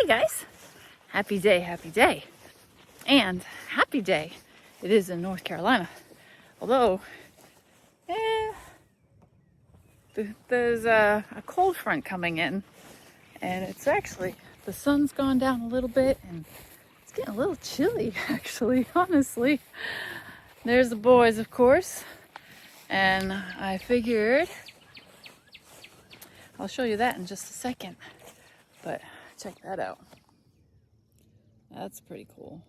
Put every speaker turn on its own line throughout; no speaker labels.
Hi guys, happy day, and happy day it is in North Carolina. Although, there's a cold front coming in, and it's actually, the sun's gone down a little bit, and it's getting a little chilly actually, honestly. There's the boys, of course, and I figured I'll show you that in just a second, but check that out. That's pretty cool.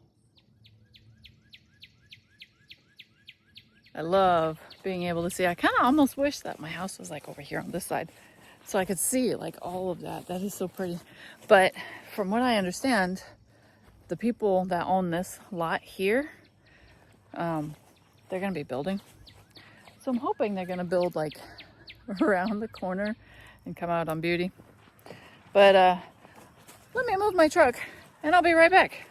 I love being able to see. I kind of almost wish that my house was like over here on this side so I could see like all of that. That is so pretty. But from what I understand, the people that own this lot here, they're going to be building. So I'm hoping they're going to build like around the corner and come out on Beauty. But let me move my truck and I'll be right back.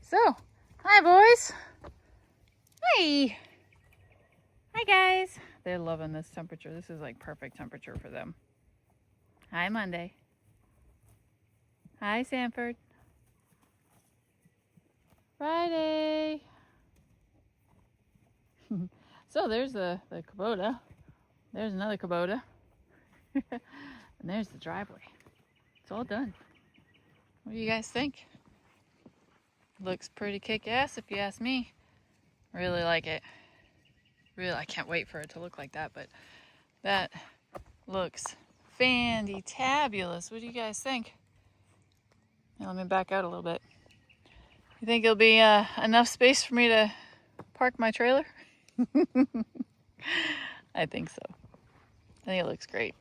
So, hi boys. Hi. Hi guys. They're loving this temperature. This is like perfect temperature for them. Hi Monday. Hi Sanford. Friday. So there's the Kubota. There's another Kubota. And there's the driveway. It's all done. What do you guys think? Looks pretty kick-ass if you ask me. Really like it. Really, I can't wait for it to look like that, but that looks fandy-tabulous. What do you guys think? Now, let me back out a little bit. You think it'll be enough space for me to park my trailer? I think so. I think it looks great.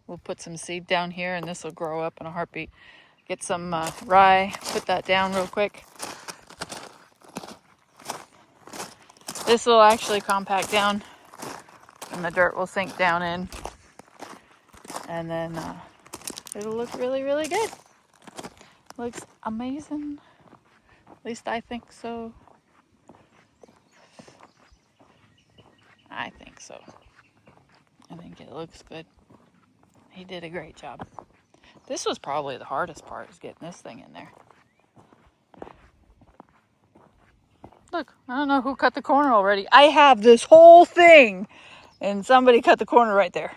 We'll put some seed down here and this will grow up in a heartbeat. Get some rye, put that down real quick. This will actually compact down and the dirt will sink down in. And then it'll look really, really good. Looks amazing. At least I think so. I think so. I think it looks good. He did a great job. This was probably the hardest part, is getting this thing in there. Look, I don't know who cut the corner already. I have this whole thing and somebody cut the corner right there.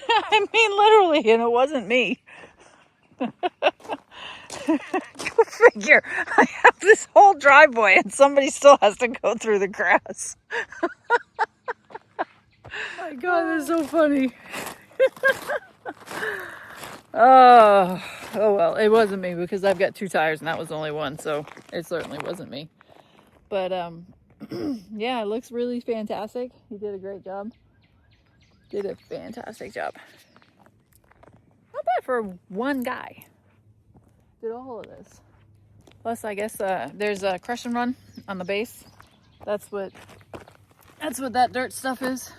I mean, literally, and it wasn't me. Go figure. I have this whole driveway and somebody still has to go through the grass. My God, this is so funny. Oh well, it wasn't me because I've got two tires and that was only one, so it certainly wasn't me. But yeah, it looks really fantastic. He did a great job. Did a fantastic job. Not bad for one guy. Did all of this. Plus, I guess there's a crush and run on the base. That's what that dirt stuff is.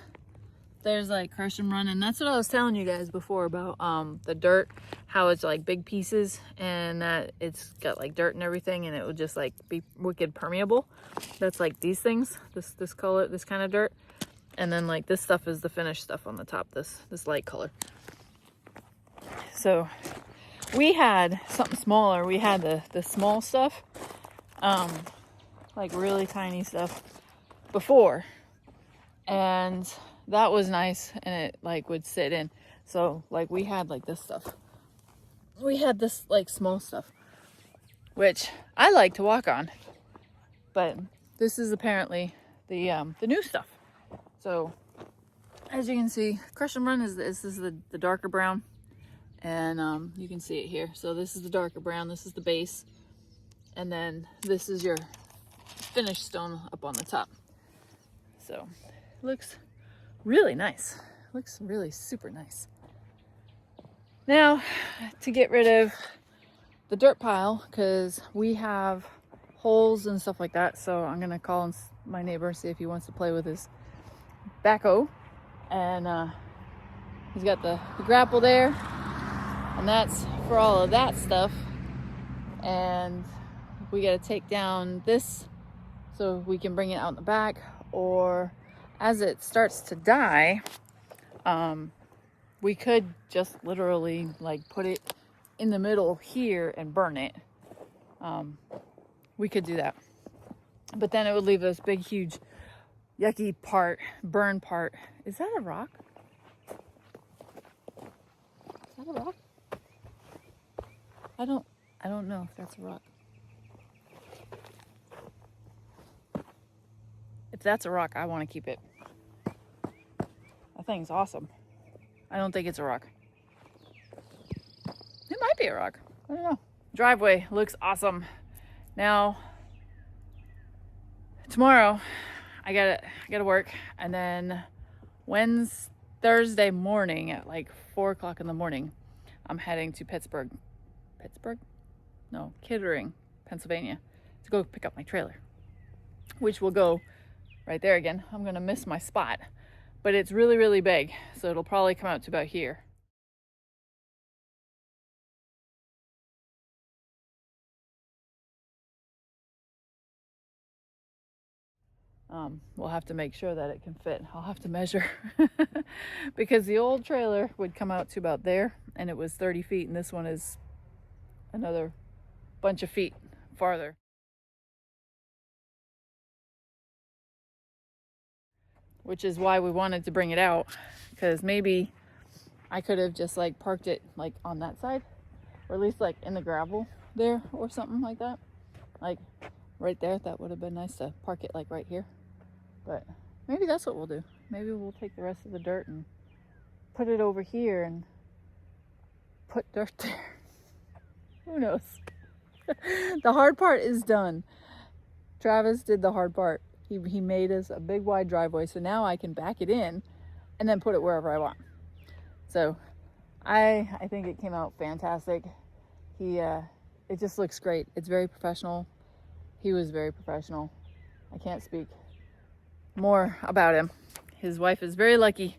There's like crush and run, and that's what I was telling you guys before about the dirt, how it's like big pieces and that it's got like dirt and everything, and it would just like be wicked permeable. That's like these things, this color, this kind of dirt, and then like this stuff is the finished stuff on the top, this light color. So we had something smaller. We had the small stuff, like really tiny stuff before, and that was nice, and it like would sit in. So like we had like this stuff. We had this like small stuff, which I like to walk on, but this is apparently the new stuff. So as you can see, crush and run is the darker brown, and you can see it here. So this is the darker brown. This is the base, and then this is your finished stone up on the top. So it looks really nice. Looks really super nice. Now, to get rid of the dirt pile, because we have holes and stuff like that, so I'm gonna call my neighbor and see if he wants to play with his backhoe. And he's got the grapple there, And that's for all of that stuff. And we got to take down this so we can bring it out in the back, or as it starts to die, we could just literally like put it in the middle here and burn it. We could do that, but then it would leave this big huge yucky part, burn part. Is that a rock? Is that a rock? I don't know if that's a rock. If that's a rock, I want to keep it. That thing's awesome. I don't think it's a rock. It might be a rock. I don't know. Driveway looks awesome. Now, tomorrow, I gotta work, and then Thursday morning at like 4 o'clock in the morning, I'm heading to Kittering, Pennsylvania, to go pick up my trailer, which will go right there again. I'm gonna miss my spot, but it's really, really big, so it'll probably come out to about here. We'll have to make sure that it can fit. I'll have to measure because the old trailer would come out to about there, and it was 30 feet, and this one is another bunch of feet farther. Which is why we wanted to bring it out, because maybe I could have just like parked it like on that side, or at least like in the gravel there or something like that. Like right there, that would have been nice to park it like right here. But maybe that's what we'll do. Maybe we'll take the rest of the dirt and put it over here and put dirt there. Who knows? The hard part is done. Travis did the hard part. He made us a big wide driveway, so now I can back it in and then put it wherever I want. So I think it came out fantastic. It just looks great. It's very professional. He was very professional. I can't speak more about him. His wife is very lucky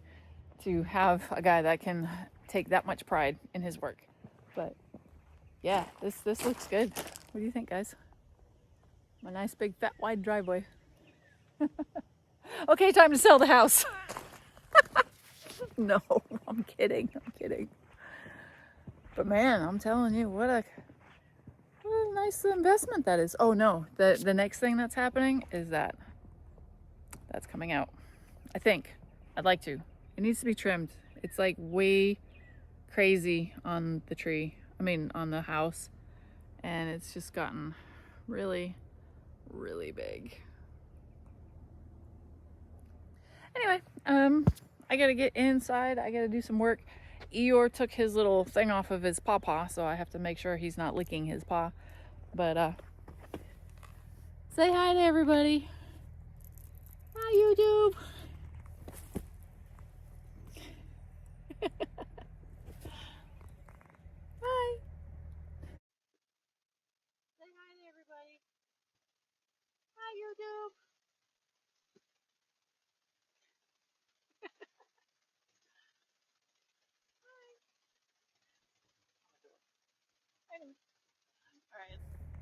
to have a guy that can take that much pride in his work. But yeah, this looks good. What do you think, guys? My nice big fat wide driveway. Okay, time to sell the house. No, I'm kidding. But man, I'm telling you, what a nice investment that is. Oh no, the next thing that's happening is that's coming out. I think. I'd like to. It needs to be trimmed. It's like way crazy on the tree. On the house. And it's just gotten really, really big. Anyway, I gotta get inside. I gotta do some work. Eeyore took his little thing off of his paw, so I have to make sure he's not licking his paw. But say hi to everybody. Hi, YouTube. Hi. Say hi to everybody. Hi, YouTube.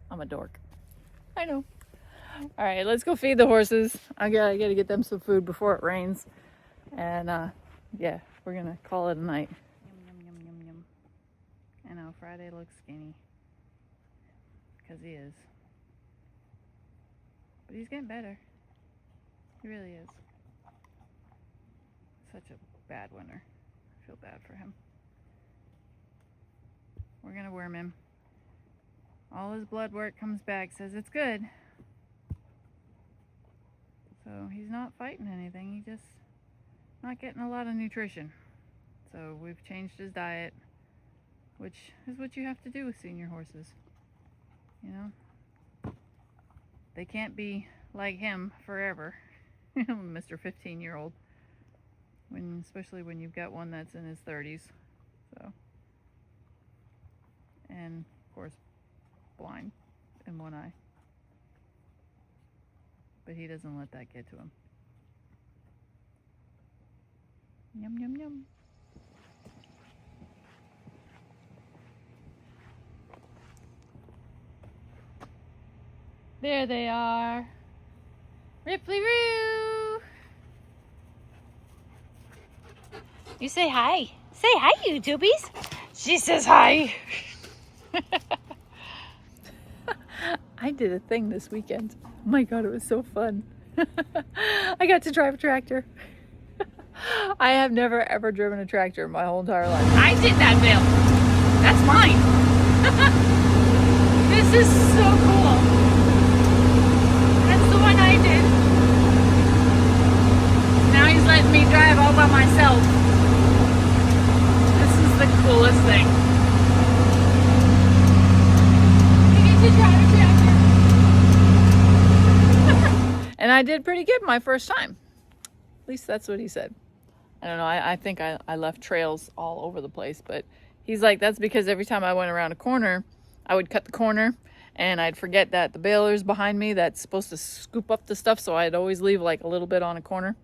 I'm a dork. I know. All right, let's go feed the horses. I gotta get them some food before it rains. And yeah, we're gonna call it a night. Yum, yum, yum, yum, yum. I know, Friday looks skinny. Because he is. But he's getting better. He really is. Such a bad winter. I feel bad for him. We're gonna worm him. All his blood work comes back, says it's good. So he's not fighting anything, he's just not getting a lot of nutrition. So we've changed his diet, which is what you have to do with senior horses. You know? They can't be like him forever. Mr. 15-year-old. Especially when you've got one that's in his 30s. So. And of course, blind in one eye. But he doesn't let that get to him. Yum, yum, yum. There they are. Ripley Roo. You say hi. Say hi, YouTubies. She says hi. I did a thing this weekend. Oh my God, it was so fun. I got to drive a tractor. I have never ever driven a tractor my whole entire life. I did that, Bill. That's mine. This is so cool. That's the one I did. Now he's letting me drive all by myself. This is the coolest thing. I get to drive a tractor. And I did pretty good my first time. At least that's what he said. I don't know, I think I left trails all over the place, but he's like, that's because every time I went around a corner, I would cut the corner and I'd forget that the baler's behind me that's supposed to scoop up the stuff, so I'd always leave like a little bit on a corner.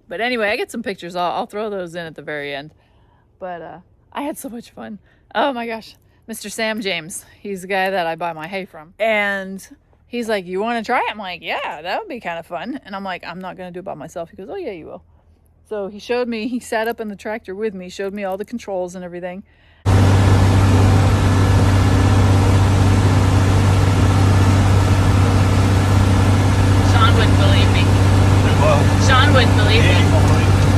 But anyway, I get some pictures. I'll throw those in at the very end. But I had so much fun. Oh my gosh. Mr. Sam James, he's the guy that I buy my hay from. And he's like, you want to try it? I'm like, yeah, that would be kind of fun. And I'm like, I'm not going to do it by myself. He goes, oh yeah, you will. So he showed me, he sat up in the tractor with me, showed me all the controls and everything. Sean wouldn't believe me.
Well,
Sean wouldn't believe me.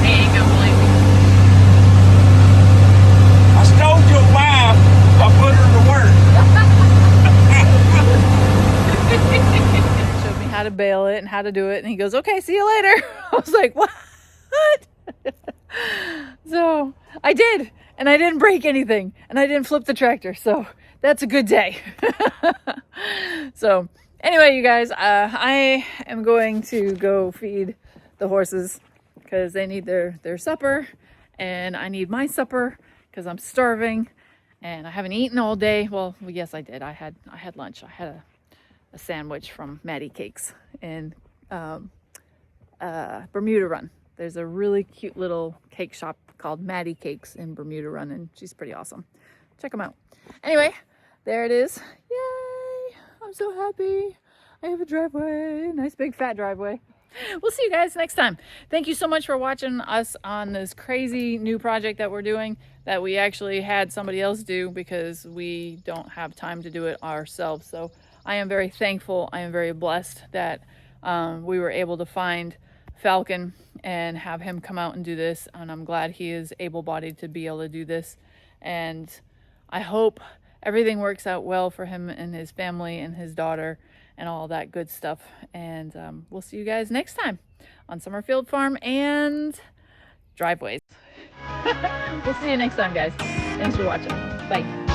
He ain't gonna believe me.
I stole your wife. I put her to work.
Showed me how to bale it and how to do it, and he goes, okay, see you later. I was like, what? So I did, and I didn't break anything, and I didn't flip the tractor, so that's a good day. So anyway, you guys, I am going to go feed the horses because they need their supper, and I need my supper because I'm starving and I haven't eaten all day. Well, yes, I did. I had lunch. I had a sandwich from Maddie Cakes in Bermuda Run. There's a really cute little cake shop called Maddie Cakes in Bermuda Run, and she's pretty awesome. Check them out. Anyway, there it is. Yay! I'm so happy. I have a driveway, nice big fat driveway. We'll see you guys next time. Thank you so much for watching us on this crazy new project that we're doing that we actually had somebody else do because we don't have time to do it ourselves. So I am very thankful. I am very blessed that we were able to find Falcon and have him come out and do this, and I'm glad he is able-bodied to be able to do this, and I hope everything works out well for him and his family and his daughter and all that good stuff. And we'll see you guys next time on Summerfield Farm and Driveways. We'll see you next time, guys. Thanks for watching. Bye.